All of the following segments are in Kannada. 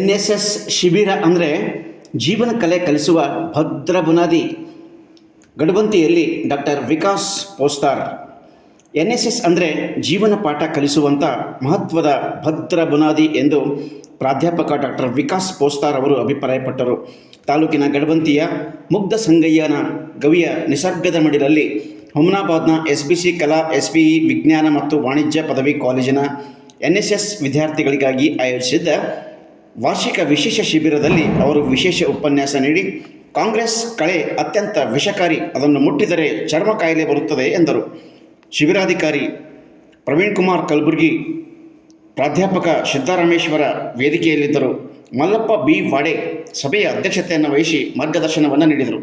NSS ಶಿಬಿರ ಅಂದರೆ ಜೀವನ ಕಲೆ ಕಲಿಸುವ ಭದ್ರ ಬುನಾದಿ. ಗಡಬಂತಿಯಲ್ಲಿ ಡಾಕ್ಟರ್ ವಿಕಾಸ್ ಪೋಸ್ತಾರ್. NSS ಅಂದರೆ ಜೀವನ ಪಾಠ ಕಲಿಸುವಂಥ ಮಹತ್ವದ ಭದ್ರ ಬುನಾದಿ ಎಂದು ಪ್ರಾಧ್ಯಾಪಕ ಡಾಕ್ಟರ್ ವಿಕಾಸ್ ಪೋಸ್ತಾರ್ ಅವರು ಅಭಿಪ್ರಾಯಪಟ್ಟರು. ತಾಲೂಕಿನ ಗಡಬಂತಿಯ ಮುಗ್ಧ ಸಂಗಯ್ಯನ ಗವಿಯ ನಿಸರ್ಗದ ಮಡಿಲಲ್ಲಿ ಹುಮನಾಬಾದ್ನ SBC ಕಲಾ SPE ವಿಜ್ಞಾನ ಮತ್ತು ವಾಣಿಜ್ಯ ಪದವಿ ಕಾಲೇಜಿನ NSS ವಿದ್ಯಾರ್ಥಿಗಳಿಗಾಗಿ ಆಯೋಜಿಸಿದ್ದ ವಾರ್ಷಿಕ ವಿಶೇಷ ಶಿಬಿರದಲ್ಲಿ ಅವರು ವಿಶೇಷ ಉಪನ್ಯಾಸ ನೀಡಿ ಕಾಂಗ್ರೆಸ್ ಕಳೆ ಅತ್ಯಂತ ವಿಷಕಾರಿ, ಅದನ್ನು ಮುಟ್ಟಿದರೆ ಚರ್ಮ ಕಾಯಿಲೆ ಬರುತ್ತದೆ ಎಂದರು. ಶಿಬಿರಾಧಿಕಾರಿ ಪ್ರವೀಣ್ ಕುಮಾರ್ ಕಲಬುರ್ಗಿ, ಪ್ರಾಧ್ಯಾಪಕ ಸಿದ್ದರಾಮೇಶ್ವರ ವೇದಿಕೆಯಲ್ಲಿದ್ದರು. ಮಲ್ಲಪ್ಪ B ವಾಡೆ ಸಭೆಯ ಅಧ್ಯಕ್ಷತೆಯನ್ನು ವಹಿಸಿ ಮಾರ್ಗದರ್ಶನವನ್ನು ನೀಡಿದರು.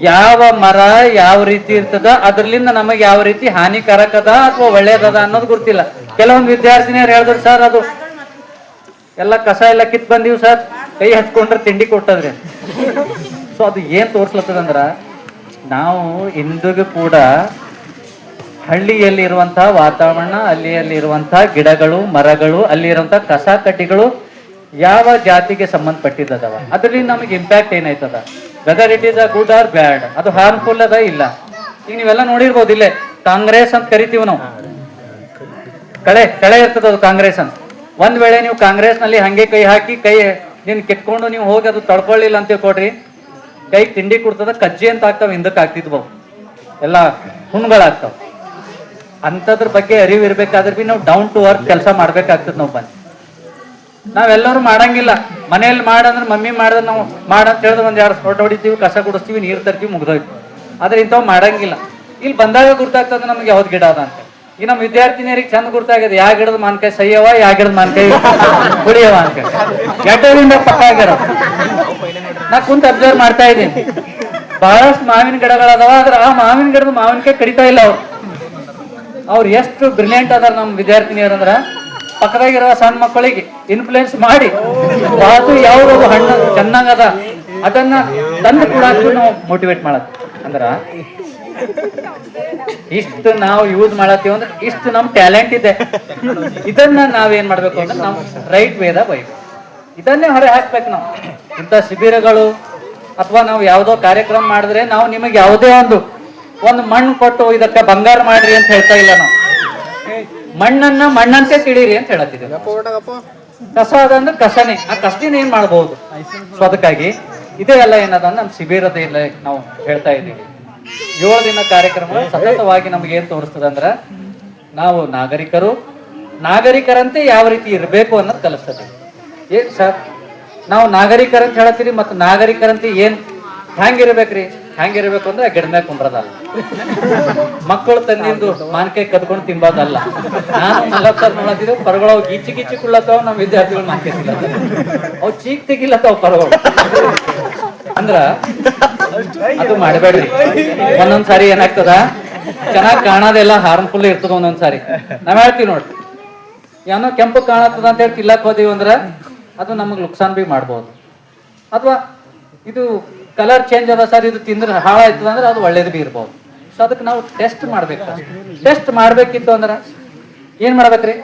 ಯಾವ ಮರ ಯಾವ ರೀತಿ ಇರ್ತದ, ಅದ್ರಲಿಂದ ನಮಗೆ ಯಾವ ರೀತಿ ಹಾನಿಕಾರಕ ಅದ ಅಥವಾ ಒಳ್ಳೇದದ ಅನ್ನೋದು ಗೊತ್ತಿಲ್ಲ. ಕೆಲವೊಂದು ವಿದ್ಯಾರ್ಥಿನಿಯರು ಹೇಳಿದ್ರು, ಸರ್ ಅದು ಎಲ್ಲ ಕಸ ಎಲ್ಲ ಕಿತ್ ಬಂದೀವಿ ಸರ್, ಕೈ ಹಚ್ಕೊಂಡ್ರೆ ತಿಂಡಿ ಕೊಟ್ಟದ್ರಿ. ಸೊ ಅದು ಏನ್ ತೋರ್ಸ್ಲತ್ತದಂದ್ರ, ನಾವು ಇಂದಿಗೂ ಕೂಡ ಹಳ್ಳಿಯಲ್ಲಿ ಇರುವಂತಹ ವಾತಾವರಣ, ಅಲ್ಲಿ ಇರುವಂತಹ ಗಿಡಗಳು ಮರಗಳು, ಅಲ್ಲಿ ಇರುವಂತಹ ಕಸ ಕಡ್ಡಿಗಳು ಯಾವ ಜಾತಿಗೆ ಸಂಬಂಧಪಟ್ಟಿದ್ದದವ, ಅದ್ರಲ್ಲಿ ನಮಗೆ ಇಂಪ್ಯಾಕ್ಟ್ ಏನಾಯ್ತದ, whether it is a good or bad, ಅದು ಹಾರ್ಮ್ಫುಲ್ ಅದ ಇಲ್ಲ. ಈಗ ನೀವೆಲ್ಲ ನೋಡಿರ್ಬೋದು, ಇಲ್ಲೇ ಕಾಂಗ್ರೆಸ್ ಅಂತ ಕರಿತೀವಿ ನಾವು, ಕಳೆ ಇರ್ತದ ಅದು ಕಾಂಗ್ರೆಸ್ ಅಂತ. ಒಂದ್ ವೇಳೆ ನೀವು ಕಾಂಗ್ರೆಸ್ ನಲ್ಲಿ ಹಂಗೆ ಕೈ ಹಾಕಿ ಕೈ ನೀನ್ ಕಿತ್ಕೊಂಡು ನೀವು ಹೋಗಿ ಅದು ತಡ್ಕೊಳ್ಳಿಲ್ಲ ಅಂತ ಕೊಡ್ರಿ, ಕೈ ತಿಂಡಿ ಕೊಡ್ತದ, ಕಜ್ಜಿ ಅಂತ ಆಗ್ತಾವ, ಹಿಂದಕ್ಕೆ ಆಗ್ತಿದ್ವು, ಎಲ್ಲ ಹುಣ್ಗಳಾಗ್ತಾವ. ಅಂತದ್ರ ಬಗ್ಗೆ ಅರಿವು ಇರ್ಬೇಕಾದ್ರೆ ಬಿ ನಾವು ಡೌನ್ ಟು ಅರ್ತ್ ಕೆಲಸ ಮಾಡ್ಬೇಕಾಗ್ತದ. ನಾವು ಬಂದು ನಾವೆಲ್ಲರೂ ಮಾಡಂಗಿಲ್ಲ, ಮನೆಯಲ್ಲಿ ಮಾಡಂದ್ರೆ ಮಮ್ಮಿ ಮಾಡಿದ್ರೆ ನಾವು ಮಾಡಂತ ಹೇಳಿದ್ರೆ ಒಂದ್ ಎರಡು ಫೋಟೋ ಹೊಡಿತೀವಿ, ಕಸ ಗುಡಿಸ್ತೀವಿ, ನೀರು ತರ್ತೀವಿ, ಮುಗ್ದೋಯ್ತು. ಆದ್ರೆ ಇಂಥವ್ ಮಾಡಂಗಿಲ್ಲ. ಇಲ್ಲಿ ಬಂದಾಗ ಗುರ್ತಾಗ್ತದ ನಮ್ಗೆ ಯಾವ್ದು ಗಿಡ ಅದ ಅಂತ. ಈ ನಮ್ಮ ವಿದ್ಯಾರ್ಥಿನಿಯರಿಗೆ ಚಂದ ಗುರ್ತಾಗ್ಯದ, ಯಾವ ಗಿಡದ ಮಾನ್ಕಾಯಿ ಸೈಯವ, ಯಾವ ಗಿಡದ ಮಾನ್ಕಾಯಿ ಕುಡಿಯವ ಅಂತ ಎಡ್ಡದಿಂದ ಪಕ್ಕ ಆಗ್ಯಾರ. ನಾ ಕುಂತ ಅಬ್ಸರ್ವ್ ಮಾಡ್ತಾ ಇದ್ದೀನಿ, ಬಹಳಷ್ಟು ಮಾವಿನ ಗಿಡಗಳದಾವ, ಆದ್ರೆ ಆ ಮಾವಿನ ಗಿಡದ ಮಾವಿನಕಾಯಿ ಕಡಿತಾ ಇಲ್ಲ ಅವ್ರು ಎಷ್ಟು ಬ್ರಿಲಿಯಂಟ್ ಅದಾರ ನಮ್ಮ ವಿದ್ಯಾರ್ಥಿನಿಯರು ಅಂದ್ರ, ಪಕ್ಕದಾಗಿರೋ ಸಣ್ಣ ಮಕ್ಕಳಿಗೆ ಇನ್ಫ್ಲೂಯೆನ್ಸ್ ಮಾಡಿ ಅದು ಯಾವ್ದು ಹಣ್ಣು ಚೆನ್ನಾಗದ ಅದನ್ನ ತಂದು ಕೂಡ ನಾವು ಮೋಟಿವೇಟ್ ಮಾಡತ್. ಅಂದ್ರ ಇಷ್ಟು ನಾವು ಯೂಸ್ ಮಾಡತ್ತೀವಿ ಅಂದ್ರೆ ಇಷ್ಟು ನಮ್ ಟ್ಯಾಲೆಂಟ್ ಇದೆ. ಇದನ್ನ ನಾವೇನ್ ಮಾಡ್ಬೇಕು ಅಂದ್ರೆ ನಾವು ರೈಟ್ ವೇದ ಬೈಬೇಕು, ಇದನ್ನೇ ಹೊರೆ ಹಾಕ್ಬೇಕು ನಾವು. ಇಂಥ ಶಿಬಿರಗಳು ಅಥವಾ ನಾವು ಯಾವ್ದೋ ಕಾರ್ಯಕ್ರಮ ಮಾಡಿದ್ರೆ ನಾವು ನಿಮಗೆ ಯಾವುದೇ ಒಂದು ಮಣ್ಣು ಕೊಟ್ಟು ಇದಕ್ಕೆ ಬಂಗಾರ ಮಾಡ್ರಿ ಅಂತ ಹೇಳ್ತಾ ಇಲ್ಲ. ನಾವು ಮಣ್ಣನ್ನ ಮಣ್ಣಂತೆ ತಿಳಿರಿ ಅಂತ ಹೇಳತ್ತಿದ್ದೇವೆ. ಕಸ ಅದಂದ್ರೆ ಕಸನೇ, ಆ ಕಸದಿಂದ ಏನ್ ಮಾಡಬಹುದು. ಸೊ ಅದಕ್ಕಾಗಿ ಇದೇ ಎಲ್ಲ ಏನದ ನಮ್ಮ ಶಿಬಿರದ ಇಲ್ಲ ನಾವು ಹೇಳ್ತಾ ಇದ್ದೀವಿ. 7 ದಿನ ಕಾರ್ಯಕ್ರಮ ಸತತವಾಗಿ ನಮ್ಗೆ ಏನ್ ತೋರಿಸ್ತದ ಅಂದ್ರ, ನಾವು ನಾಗರಿಕರಂತೆ ಯಾವ ರೀತಿ ಇರಬೇಕು ಅನ್ನೋದು ಕಲಿಸ್ತದೆ. ಏನ್ ಸರ್ ನಾವು ನಾಗರಿಕರಂತ ಹೇಳತ್ತೀರಿ, ಮತ್ತು ನಾಗರಿಕರಂತೆ ಹೆಂಗಿರ್ಬೇಕ್ರಿ? ಹೆಂಗಿರ್ಬೇಕು ಅಂದ್ರೆ ಗಿಡಮ್ಯಾಗ ಕುಂಡ್ರದಲ್ಲ, ಮಕ್ಕಳು ತಂದಿಂದು ಮಾನ್ಕಾಯಿ ಕದ್ಕೊಂಡು ತಿಂಬೋದಲ್ಲ. ನಾನು 40 ಸಲ ನೋಡತ್ತಿದ್ದೆ, ಪರಗಳು ಗೀಚಿ ಕುಳ್ಳತ್ತಾವ, ನಮ್ಮ ವಿದ್ಯಾರ್ಥಿಗಳು ಮಾನ್ಕಾಯಿ ತಿನ್ನತ್ತಾವ, ಅವು ಚೀಕ್ ತೆಗಿಲತ್ತಾವ ಪರಗಳು. ಅಂದ್ರ ಅದು ಮಾಡಬೇಡ್ರಿ. ಒಂದೊಂದ್ಸಾರಿ ಏನಾಗ್ತದ, ಚೆನ್ನಾಗಿ ಕಾಣೋದೆಲ್ಲ ಹಾರ್ಮ್ಫುಲ್ ಇರ್ತದ. ಒಂದೊಂದ್ಸಾರಿ ನಾವ್ ಹೇಳ್ತೀವಿ ನೋಡ್ರಿ, ಏನೋ ಕೆಂಪು ಕಾಣತ್ತದ ಅಂತ ಹೇಳಿ ತಿಲ್ಲಕ್ ಹೋದೀವಿ ಅಂದ್ರ ಅದು ನಮಗ್ ನುಕ್ಸಾನ್ ಬಿ ಮಾಡ್ಬೋದು. ಅಥವಾ ಇದು ಕಲರ್ ಚೇಂಜ್ ಅದ ಸರ್, ಇದು ತಿಂದ್ರೆ ಹಾಳಾಯ್ತದ ಅಂದ್ರೆ ಅದು ಒಳ್ಳೇದು ಬಿ ಇರ್ಬೋದು. ಸೊ ಅದಕ್ಕೆ ನಾವು ಟೆಸ್ಟ್ ಮಾಡ್ಬೇಕು. ಟೆಸ್ಟ್ ಮಾಡ್ಬೇಕಿತ್ತು ಅಂದ್ರೆ ಏನ್ ಮಾಡ್ಬೇಕ್ರಿ,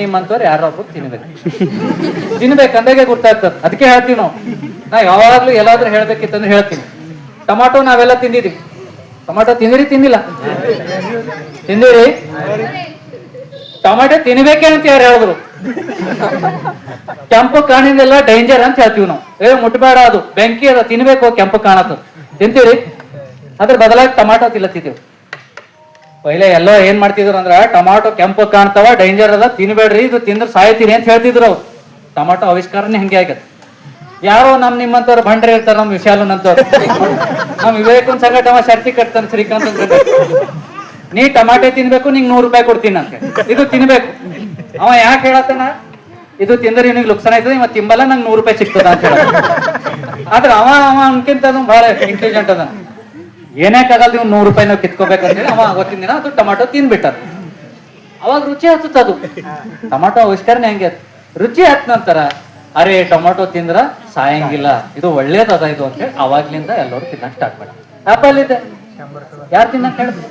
ನಿಮ್ಮಂತವ್ರು ಯಾರೊಬ್ರು ತಿನ್ಬೇಕಂದಾಗೆ ಗೊತ್ತಾಗ್ತದೆ. ಅದಕ್ಕೆ ಹೇಳ್ತೀವಿ ನಾವು, ನಾ ಯಾವಾಗ್ಲೂ ಎಲ್ಲಾದ್ರೂ ಹೇಳ್ಬೇಕಿತ್ತಂದ್ರೆ ಹೇಳ್ತೀನಿ. ಟೊಮಾಟೊ ನಾವೆಲ್ಲ ತಿಂದಿದೀವಿ, ಟೊಮಾಟೊ ತಿಂದಿಲ್ಲ? ತಿಂದಿರಿ? ಟೊಮಾಟೊ ತಿನ್ಬೇಕೆ ಅಂತ ಯಾರು ಹೇಳಿದ್ರು? ಕೆಂಪು ಕಾಣಿಂದೆಲ್ಲ ಡೇಂಜರ್ ಅಂತ ಹೇಳ್ತೀವಿ ನಾವು. ಮುಟ್ಬೇಡ, ಅದು ಬೆಂಕಿ ಅದ, ತಿನ್ಬೇಕು, ಕೆಂಪು ಕಾಣತ್ತ. ತಿಂತೀರಿ? ಅದ್ರ ಬದಲಾಗಿ ಟೊಮಾಟೊ ತಿಲ್ಲತ್ತಿದ್ದೇವೆ. ಪೈಲೆ ಎಲ್ಲೋ ಏನ್ ಮಾಡ್ತಿದ್ರು ಅಂದ್ರ, ಟೊಮಾಟೊ ಕೆಂಪು ಕಾಣ್ತಾವ, ಡೇಂಜರ್ ಅದ, ತಿನ್ಬೇಡ್ರಿ, ಇದು ತಿಂದ್ರೆ ಸಾಯ್ತೀರಿ ಅಂತ ಹೇಳ್ತಿದ್ರು ಅವ್ರು. ಟೊಮಾಟೊ ಆವಿಷ್ಕಾರನೇ ಹಂಗೆ ಆಗತ್ತೆ. ಯಾರೋ ನಿಮ್ಮಂತವ್ರು ಬಂಡ್ರೆ ಇರ್ತಾರ, ನಮ್ ವಿಶಾಲನಂತವ್ರು, ನಮ್ ವಿವೇಕನ್ ಸಂಗಟ ಶರ್ತಿ ಕಟ್ತಾನ ಶ್ರೀಕಾಂತ್ ಅಂತ, ನೀ ಟಮಾಟೆ ತಿನ್ಬೇಕು, ನಿಂಗೆ 100 ರೂಪಾಯಿ ಕೊಡ್ತೀನಿ ಅಂತ. ಇದು ತಿನ್ಬೇಕು. ಅವ ಯಾಕೆ ಹೇಳತ್ತಾನ, ಇದು ತಿಂದ್ರೆ ನಿನಗೆ ಲುಕ್ಸಾನ ಆಯ್ತದೆ, ಮತ್ತೆ ತಿಂಬಲ್ಲ, ನಂಗೆ 100 ರೂಪಾಯಿ ಸಿಗ್ತದ ಅಂತ ಹೇಳ. ಆದ್ರೆ ಅವ ಅನ್ಕಿಂತ ಬಹಳ ಇಂಟೆಲಿಜೆಂಟ್ ಅದ. ಏನಕ್ಕಾಗಲ್ಲ ನೀವು 100 ರೂಪಾಯಿ ನಾವು ಕಿತ್ಕೋಬೇಕಂತೇಳಿ ಅವ ಅವತ್ತಿನ ದಿನ ಅದು ಟೊಮಾಟೊ ತಿನ್ಬಿಟ್ಟ. ಅವಾಗ ರುಚಿ ಹತ್ತದ ಅದು. ಟೊಮಾಟೊ ಆವಿಷ್ಕರಣೆ ಹೆಂಗೆ ರುಚಿ ಹತ್ತ ನಂತರ ಅರೆ ಟೊಮಾಟೊ ತಿಂದ್ರ ಸಾಯಂಗಿಲ್ಲ, ಇದು ಒಳ್ಳೇದದ ಇದು ಅಂತೇಳಿ ಅವಾಗ್ಲಿಂದ ಎಲ್ಲರೂ ತಿನ್ನಕ್ ಸ್ಟಾರ್ಟ್ ಮಾಡಿ. ಆಪಲ್ ಇದೆ ಯಾರು ತಿನ್ನಕ್ ಹೇಳಿದ್ರು?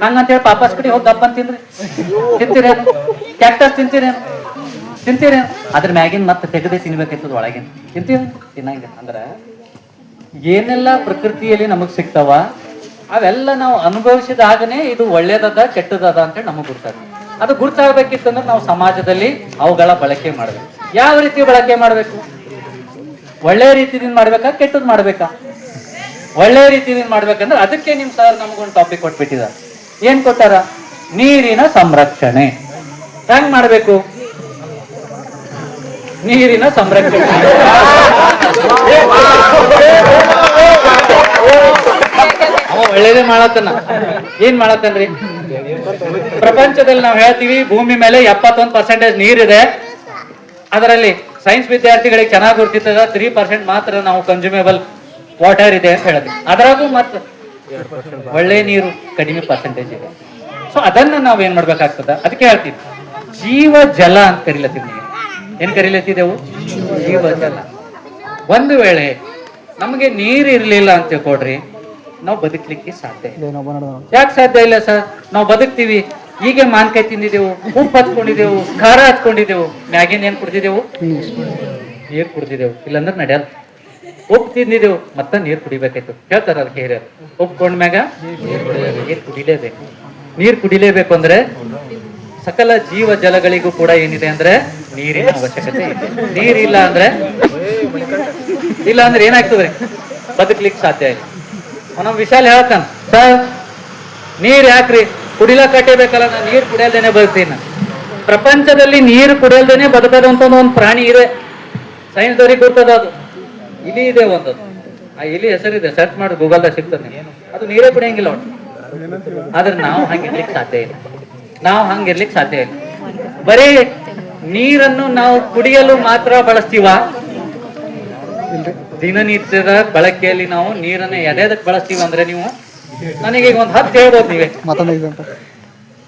ಹಂಗಂತೇಳಿ ಪಾಪಸ್ ಕಡೆ ಹೋಗಿ ದಪ್ಪ ತಿಂದ್ರಿ ತಿಂತೀರೇನು? ಕ್ಯಾಕ್ಟಸ್ ತಿಂತೀರೇನು? ಅದ್ರ ಮ್ಯಾಗಿನ್ ಮತ್ತೆ ತೆಗೆದೇ ತಿನ್ಬೇಕಾಯ್ತದ ಒಳಗಿನ ತಿಂತೀರ ತಿನ್ನಂಗೆ. ಅಂದ್ರೆ ಏನೆಲ್ಲ ಪ್ರಕೃತಿಯಲ್ಲಿ ನಮಗ್ ಸಿಗ್ತಾವ ಅವೆಲ್ಲ ನಾವು ಅನುಭವಿಸಿದಾಗನೇ ಇದು ಒಳ್ಳೇದದ ಕೆಟ್ಟದದ ಅಂತೇಳಿ ನಮಗ್ ಗುರ್ತಾಗ. ಅದು ಗುರ್ತಾಗಬೇಕಿತ್ತಂದ್ರೆ ನಾವು ಸಮಾಜದಲ್ಲಿ ಅವುಗಳ ಬಳಕೆ ಮಾಡ್ಬೇಕು. ಯಾವ ರೀತಿ ಬಳಕೆ ಮಾಡ್ಬೇಕು? ಒಳ್ಳೆ ರೀತಿಯಿಂದ ಮಾಡ್ಬೇಕಾ ಕೆಟ್ಟದ್ ಮಾಡ್ಬೇಕಾ? ಒಳ್ಳೆ ರೀತಿಯಿಂದ ಮಾಡ್ಬೇಕಂದ್ರೆ ಅದಕ್ಕೆ ನಿಮ್ ಸರ್ ನಮಗೊಂದು ಟಾಪಿಕ್ ಕೊಟ್ಬಿಟ್ಟಿದ್ದಾರೆ. ಏನ್ ಕೊಟ್ಟಾರ? ನೀರಿನ ಸಂರಕ್ಷಣೆ ಹೆಂಗ್ ಮಾಡ್ಬೇಕು? ನೀರಿನ ಸಂರಕ್ಷಣೆ ಅವ ಒಳ್ಳೇದೇ ಮಾಡತ್ತನ. ಏನ್ ಮಾಡತ್ತನ್ರಿ? ಪ್ರಪಂಚದಲ್ಲಿ ನಾವು ಹೇಳ್ತೀವಿ ಭೂಮಿ ಮೇಲೆ 71% ನೀರಿದೆ. ಅದರಲ್ಲಿ ಸೈನ್ಸ್ ವಿದ್ಯಾರ್ಥಿಗಳಿಗೆ ಚೆನ್ನಾಗಿ ಗುರ್ತಿರ್ತದ 3% ಮಾತ್ರ ನಾವು ಕನ್ಸ್ಯೂಮೇಬಲ್ ವಾಟರ್ ಇದೆ ಅಂತ ಹೇಳಿದ್ವಿ. ಅದರಾಗೂ ಮತ್ತೆ ಒಳ್ಳೆ ನೀರು ಕಡಿಮೆ ಪರ್ಸೆಂಟೇಜ್ ಇದೆ. ಸೊ ಅದನ್ನ ನಾವ್ ಏನ್ ಮಾಡ್ಬೇಕಾಗ್ತದ? ಅದಕ್ಕೆ ಹೇಳ್ತೀವಿ ಜೀವ ಜಲ ಅಂತ ಕರಿಲತ್ತೀವಿ. ಏನ್ ಕರಿಲತ್ತಿದೆವು? ಜೀವ ಜಲ. ಒಂದು ವೇಳೆ ನಮಗೆ ನೀರು ಇರ್ಲಿಲ್ಲ ಅಂತ ತಿಳ್ಕೊಡ್ರಿ, ನಾವು ಬದುಕಲಿಕ್ಕೆ ಸಾಧ್ಯ ಇಲ್ಲ. ಯಾಕೆ ಸಾಧ್ಯ ಇಲ್ಲ ಸರ್? ನಾವು ಬದುಕ್ತೀವಿ, ಹೀಗೆ ಮಾನ್ಕಾಯಿ ತಿಂದಿದ್ದೆವು, ಉಪ್ಪು ಹಚ್ಕೊಂಡಿದ್ದೆವು, ಖಾರ ಹಚ್ಕೊಂಡಿದ್ದೆವು, ಮ್ಯಾಗಿನ್ ಏನ್ ಕುಡ್ದಿದ್ದೆವು? ನೀರು ಕುಡ್ದಿದ್ದೆವು. ಇಲ್ಲಾಂದ್ರೆ ನಡೆಯಲ್ಲ. ಉಪ್ಪು ತಿಂದಿದ್ದೆವು, ಮತ್ತೆ ನೀರು ಕುಡಿಬೇಕಾಯ್ತು. ಹೇಳ್ತಾರ ಅದಕ್ಕೆ ಹಿರಿಯರು, ಉಪ್ಪು ಕೊಂಡ್ಮ್ಯಾಗ ನೀರು ಕುಡಿಲೇಬೇಕು. ನೀರು ಕುಡಿಲೇಬೇಕು ಅಂದ್ರೆ ಸಕಲ ಜೀವ ಜಲಗಳಿಗೂ ಕೂಡ ಏನಿದೆ ಅಂದ್ರೆ ನೀರಿನ ಅವಶ್ಯಕತೆ ಇದೆ. ನೀರಿಲ್ಲ ಅಂದ್ರೆ ಏನಾಗ್ತದ್ರಿ? ಬದುಕ್ಲಿಕ್ಕೆ ಸಾಧ್ಯ ಇಲ್ಲ. ನಮ್ಮ ವಿಶಾಲ್ ಹೇಳ್ತಾನ, ಸರ್ ನೀರ್ ಯಾಕ್ರಿ ಕುಡಿಲಕ್ ಕಟ್ಟೇಬೇಕಲ್ಲ, ನಾನು ನೀರು ಕುಡಿಯಲ್ದೇನೆ ಬದುಕ್ತೀನಿ. ಪ್ರಪಂಚದಲ್ಲಿ ನೀರು ಕುಡಿಯಲ್ದೇನೆ ಬದುಕದಂತ ಒಂದು ಪ್ರಾಣಿ ಇದೆ. ಸೈನ್ಸ್ದವ್ರಿಗೆ ಗೊತ್ತದ. ಅದು ಇಲಿ ಇದೆ ಒಂದದು. ಆ ಇಲಿ ಹೆಸರಿದೆ, ಸರ್ಚ್ ಮಾಡಿ ಗೂಗಲ್ದಾಗ ಸಿಗ್ತದೆ. ಅದು ನೀರೇ ಕುಡಿಯಂಗಿಲ್ಲ ಒಟ್ಟು. ಆದ್ರೆ ನಾವು ಹಂಗಿರ್ಲಿಕ್ಕೆ ಸಾಧ್ಯ ಇಲ್ಲ. ಬರೀ ನೀರನ್ನು ನಾವು ಕುಡಿಯಲು ಮಾತ್ರ ಬಳಸ್ತೀವ? ದಿನನಿತ್ಯದ ಬಳಕೆಯಲ್ಲಿ ನಾವು ನೀರನ್ನ ಎದೆದಕ್ಕೆ ಬಳಸ್ತೀವಿ ಅಂದ್ರೆ, ನೀವು ನನಗೆ ಈಗ ಒಂದು 10 ಹೇಳ್ಬೋದು. ನೀವೇ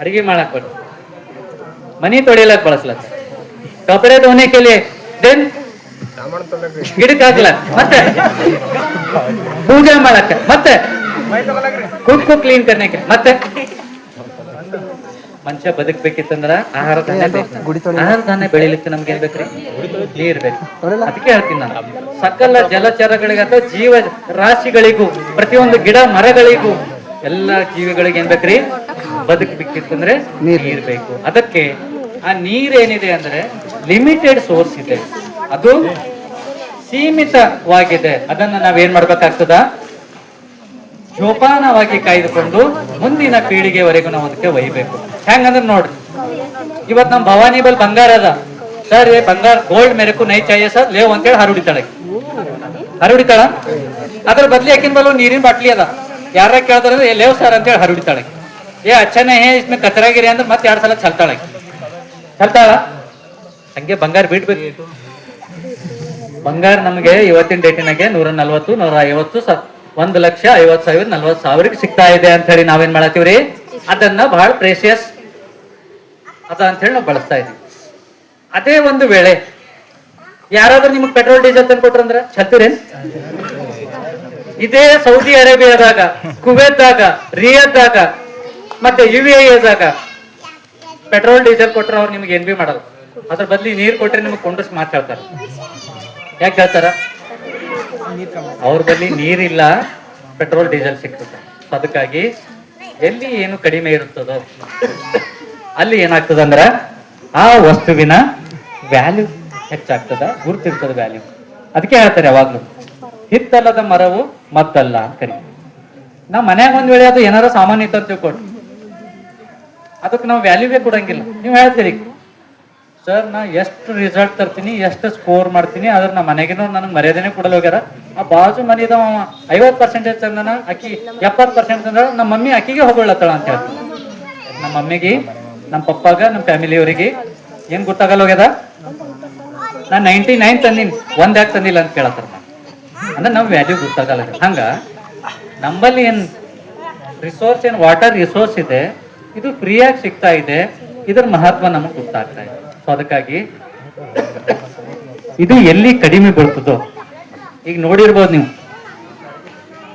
ಅಡಿಗೆ ಮಾಡಕ್ ಬರ್, ಮನಿ ತೊಳಿಲಕ್ ಬಳಸ್ಲತ್ತ, ಕಪಡೆ ಧೋನೆ ಕೇಳಿ, ದೆನ್ ಗಿಡಕ್ಕೆ ಹಾಕ್ಲಕ್, ಮತ್ತೆ ಪೂಜೆ ಮಾಡಕ್ಕೆ, ಮತ್ತೆ ಕುಕ್ಕು ಕ್ಲೀನ್ ಕರ್ನಕ್ಕೆ, ಮತ್ತೆ ಮನುಷ್ಯ ಬದುಕ್ಬೇಕಿತ್ತಂದ್ರ ಆಹಾರ ಧಾನ್ಯ ಬೆಳಿಲಿಕ್ಕೆ ನಮ್ಗೆ ಏನ್ ಬೇಕ್ರಿ? ನೀರ್ ಬೇಕು. ಅದಕ್ಕೆ ಹೇಳ್ತೀನಿ ನಾನು, ಸಕಲ ಜಲಚರಗಳಿಗೆ ಅಥವಾ ಜೀವ ರಾಶಿಗಳಿಗೂ, ಪ್ರತಿಯೊಂದು ಗಿಡ ಮರಗಳಿಗೂ, ಎಲ್ಲಾ ಜೀವಿಗಳಿಗೆ ಏನ್ ಬೇಕ್ರಿ? ಬದುಕ್ಬೇಕಿತ್ತಂದ್ರೆ ನೀರ್ ಬೇಕು. ಅದಕ್ಕೆ ಆ ನೀರೇನಿದೆ ಅಂದ್ರೆ ಲಿಮಿಟೆಡ್ ಸೋರ್ಸ್ ಇದೆ, ಅದು ಸೀಮಿತವಾಗಿದೆ. ಅದನ್ನ ನಾವೇನ್ ಮಾಡ್ಬೇಕಾಗ್ತದ? ಜೋಪಾನವಾಗಿ ಕಾಯ್ದುಕೊಂಡು ಮುಂದಿನ ಪೀಳಿಗೆವರೆಗೂ ನಾವು ಅದಕ್ಕೆ ಒಯ್ಬೇಕು. ಹೆಂಗಂದ್ರೆ ನೋಡ್ರಿ, ಇವತ್ ನಮ್ ಭವಾನಿ ಬಲ್ ಬಂಗಾರ ಅದ ಸರ್, ಬಂಗಾರ ಗೋಲ್ಡ್ ಮೇರೆಕು ನೈ ಚಾಹಿಯೆ ಸರ್ ಲೇವ್ ಅಂತೇಳಿ ಹರಡಿತಾಳೆ. ಅದ್ರ ಬದ್ಲಿ ಯಾಕಿನ ಬಲ್ ನೀರಿನ ಬಾಟ್ಲಿ ಅದ, ಯಾರ ಕೇಳ್ತಾರ ಲೇವ್ ಸರ್ ಅಂತೇಳಿ ಹರಡಿತಾಳೆ. ಅಚ್ಚನೆ ಹೇ ಇಸ್ಮೆ ಕಚರಾಗಿರಿ ಅಂದ್ರೆ ಮತ್ತೆ 2 ಸಲ ಚಲ್ತಾಳ. ಹಂಗೆ ಬಂಗಾರ ಬಿಡ್ಬೇಕು. ಬಂಗಾರ ನಮ್ಗೆ ಇವತ್ತಿನ ಡೇಟಿನಾಗೆ 140, 150, 1,50,000, 40,000 ಸಿಗ್ತಾ ಇದೆ ಅಂತ ಹೇಳಿ ನಾವೇನ್ ಮಾಡತ್ತೀವ್ರಿ? ಅದನ್ನ ಬಹಳ ಪ್ರೇಷಿಯಸ್ ಅದ ಅಂತ ಹೇಳಿ ನಾವು ಬಳಸ್ತಾ ಇದೀವಿ. ಅದೇ ಒಂದು ವೇಳೆ ಯಾರಾದ್ರೂ ನಿಮಗ್ ಪೆಟ್ರೋಲ್ ಡೀಸೆಲ್ ತಂದು ಕೊಟ್ರಂದ್ರ ಚಲ್ತೀರೇನ್? ಇದೇ ಸೌದಿ ಅರೇಬಿಯಾದಾಗ, ಕುವೈತ್ದಾಗ, ರಿಯಾದ್ದಾಗ, ಮತ್ತೆ UAEದಾಗ ಪೆಟ್ರೋಲ್ ಡೀಸೆಲ್ ಕೊಟ್ರ ಅವ್ರು ನಿಮ್ಗೆ ಏನ್ ಬಿ ಮಾಡಲ್ಲ. ಅದ್ರ ಬದ್ಲಿ ನೀರ್ ಕೊಟ್ರೆ ನಿಮ್ಗೆ ಕೊಂಡ್ರಸ್ ಮಾತಾಡ್ತಾರ. ಯಾಕೆ ಹೇಳ್ತಾರ? ಅವ್ರ ಬಳಿ ನೀರಿಲ್ಲ, ಪೆಟ್ರೋಲ್ ಡೀಸೆಲ್ ಸಿಗ್ತದೆ. ಅದಕ್ಕಾಗಿ ಎಲ್ಲಿ ಏನು ಕಡಿಮೆ ಇರುತ್ತದೋ ಅಲ್ಲಿ ಏನಾಗ್ತದ ಅಂದ್ರ ಆ ವಸ್ತುವಿನ ವ್ಯಾಲ್ಯೂ ಹೆಚ್ಚಾಗ್ತದ, ಗುರ್ತಿರ್ತದ ವ್ಯಾಲ್ಯೂ. ಅದಕ್ಕೆ ಹೇಳ್ತಾರೆ ಯಾವಾಗ್ಲೂ ಹಿತ್ತಲ್ಲದ ಮರವು ಮತ್ತಲ್ಲ ಅಂತ ಕರಿ. ನಾವ್ ಮನ್ಯಾಗ ಒಂದ್ ವೇಳೆ ಅದು ಏನಾರ ಸಾಮಾನ್ಯ ಇತ್ತ ತಿಳ್ಕೊಡ್ರಿ, ಅದಕ್ಕೆ ನಾವು ವ್ಯಾಲ್ಯೂವೇ ಕೊಡಂಗಿಲ್ಲ. ನೀವು ಹೇಳ್ತೀರಿ ಸರ್ ನಾ ಎಷ್ಟು ರಿಸಲ್ಟ್ ತರ್ತೀನಿ, ಎಷ್ಟು ಸ್ಕೋರ್ ಮಾಡ್ತೀನಿ, ಆದ್ರೆ ನಮ್ಮ ಮನೆಗಿನೋ ನನಗೆ ಮರ್ಯಾದೆನೇ ಕೊಡಲ್ ಹೋಗ್ಯಾರ. ಆ ಬಾಜು ಮನಿದ 50% ತಂದನ, ಅಕ್ಕಿ 70% ತಂದ, ನಮ್ಮ ಮಮ್ಮಿ ಅಕ್ಕಿಗೆ ಹೋಗೊಳ್ಳತ್ತಳ ಅಂತ ಹೇಳ್ತೀನಿ. ನಮ್ಮ ಮಮ್ಮಿಗೆ, ನಮ್ಮ ಪಪ್ಪಾಗ, ನಮ್ಮ ಫ್ಯಾಮಿಲಿಯವರಿಗೆ ಏನ್ ಗೊತ್ತಾಗಲ್ಲ ಹೋಗ್ಯದ? ನಾನು 99 ತಂದೀನಿ, 1 ಯಾಕೆ ತಂದಿಲ್ಲ ಅಂತ ಕೇಳತ್ತಾರ. ಅಂದ್ರೆ ನಾವು ವ್ಯಾಲ್ಯೂ ಗೊತ್ತಾಗಲ್ಲ ಹಂಗ ನಮ್ಮಲ್ಲಿ ಏನು ರಿಸೋರ್ಸ್ ಏನು ವಾಟರ್ ರಿಸೋರ್ಸ್ ಇದೆ ಇದು ಫ್ರೀಯಾಗಿ ಸಿಗ್ತಾ ಇದೆ, ಇದ್ರ ಮಹತ್ವ ನಮಗೆ ಗೊತ್ತಾಗ್ತಾ ಇದೆ. ಸೊ ಅದಕ್ಕಾಗಿ ಇದು ಎಲ್ಲಿ ಕಡಿಮೆ ಬೀಳ್ತದೋ, ಈಗ ನೋಡಿರ್ಬೋದು ನೀವು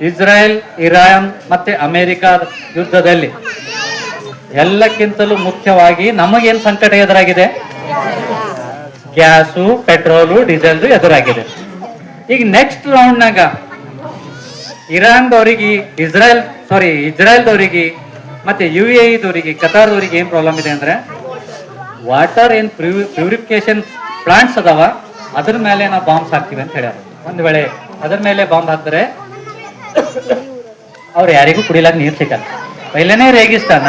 ಇಸ್ರಾಯೇಲ್, ಇರಾನ್ ಮತ್ತೆ ಅಮೆರಿಕ ಯುದ್ಧದಲ್ಲಿ ಎಲ್ಲಕ್ಕಿಂತಲೂ ಮುಖ್ಯವಾಗಿ ನಮಗೇನು ಸಂಕಟ ಎದುರಾಗಿದೆ? ಗ್ಯಾಸು, ಪೆಟ್ರೋಲು, ಡೀಸೆಲ್ ಎದುರಾಗಿದೆ. ಈಗ ನೆಕ್ಸ್ಟ್ ರೌಂಡ್ನಾಗ ಇರಾನ್ದವ್ರಿಗೆ ಇಸ್ರಾಯೇಲ್ದವ್ರಿಗೆ ಮತ್ತೆ UAE ಕತಾರ್ದವ್ರಿಗೆ ಏನ್ ಪ್ರಾಬ್ಲಮ್ ಇದೆ ಅಂದ್ರೆ ವಾಟರ್ ಏನ್ ಪ್ಯೂರಿಫಿಕೇಶನ್ ಪ್ಲಾಂಟ್ಸ್ ಅದಾವ ಅದ್ರ ಮೇಲೆ ನಾವು ಬಾಂಬ್ಸ್ ಹಾಕ್ತಿವಿ ಅಂತ ಹೇಳ್ಯಾರ. ಒಂದ್ ವೇಳೆ ಅದ್ರ ಮೇಲೆ ಬಾಂಬ್ ಹಾಕಿದ್ರೆ ಅವ್ರು ಯಾರಿಗೂ ಕುಡಿಲಾಕ ನೀರು ಸಿಗಲ್ಲ. ಪೈಲೇನೆ ರೇಗಿಸ್ತಾನ